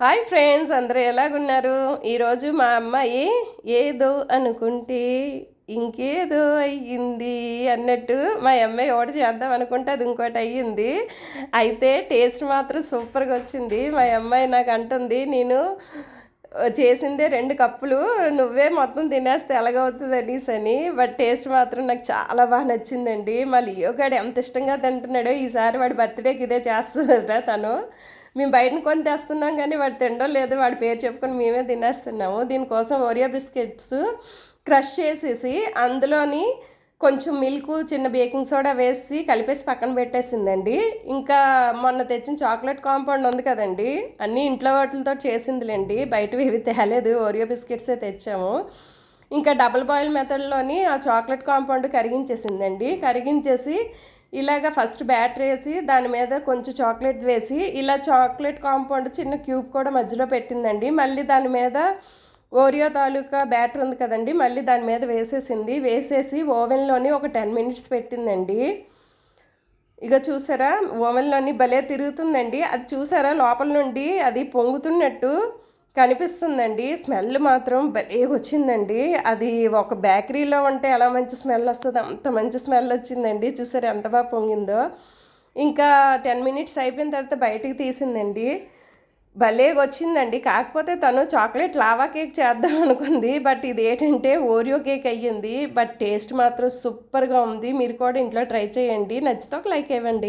Hi friends, అందరూ ఎలాగున్నారు? ఈరోజు మా అమ్మాయి ఏదో అనుకుంటే ఇంకేదో అయ్యింది అన్నట్టు మా అమ్మాయి ఒకటి చేద్దాం అనుకుంటే అది ఇంకోటి అయ్యింది. అయితే టేస్ట్ మాత్రం సూపర్గా వచ్చింది. మా అమ్మాయి నాకు అంటుంది, నేను చేసిందే 2 కప్పులు, నువ్వే మొత్తం తినేస్తే ఎలాగవుతుంది అనేసి అని. బట్ టేస్ట్ మాత్రం నాకు చాలా బాగా నచ్చిందండి. మా లియోగాడు ఎంత ఇష్టంగా తింటున్నాడో, ఈసారి వాడి బర్త్డేకి ఇదే చేస్తుందట తను. మేము బయటను కొని తెస్తున్నాం కానీ వాడు తినడం లేదు. వాడి పేరు చెప్పుకొని మేమే తినేస్తున్నాము. దీనికోసం ఓరియో బిస్కెట్స్ క్రష్ చేసేసి అందులోని కొంచెం మిల్క్, చిన్న బేకింగ్ సోడా వేసి కలిపేసి పక్కన పెట్టేసిందండి. ఇంకా మొన్న తెచ్చిన చాక్లెట్ కాంపౌండ్ ఉంది కదండి, అన్నీ ఇంట్లో వాటితో చేసిందిలేండి, బయటవి ఏవి తేలేదు, ఓరియో బిస్కెట్సే తెచ్చాము. ఇంకా డబుల్ బాయిల్ మెథడ్లోని ఆ చాక్లెట్ కాంపౌండ్ కరిగించేసిందండి. కరిగించేసి ఇలాగ ఫస్ట్ బ్యాటర్ వేసి దాని మీద కొంచెం చాక్లెట్ వేసి ఇలా చాక్లెట్ కాంపౌండ్ చిన్న క్యూబ్ కూడా మధ్యలో పెట్టిందండి. మళ్ళీ దాని మీద ఓరియో తాలూకా బ్యాటర్ ఉంది కదండి, మళ్ళీ దాని మీద వేసేసింది. వేసేసి ఓవెన్లోని ఒక 10 మినిట్స్ పెట్టిందండి. ఇక చూసారా, ఓవెన్లోని భలే తిరుగుతుందండి. అది చూసారా, లోపల నుండి అది పొంగుతున్నట్టు కనిపిస్తుందండి. స్మెల్ మాత్రం భలే వచ్చిందండి. అది ఒక బేకరీలో ఉంటే ఎలా మంచి స్మెల్ వస్తుందో అంత మంచి స్మెల్ వచ్చిందండి. చూసారా ఎంత బాగా పొంగిందో. ఇంకా 10 మినిట్స్ అయిపోయిన తర్వాత బయటికి తీసిందండి. భలే వచ్చిందండి. కాకపోతే తను చాక్లెట్ లావా కేక్ చేద్దాం అనుకుంది. బట్ ఇది ఏంటంటే ఓరియో కేక్ అయ్యింది. బట్ టేస్ట్ మాత్రం సూపర్గా ఉంది. మీరు కూడా ఇంట్లో ట్రై చేయండి. నచ్చితే ఒక లైక్ ఇవ్వండి.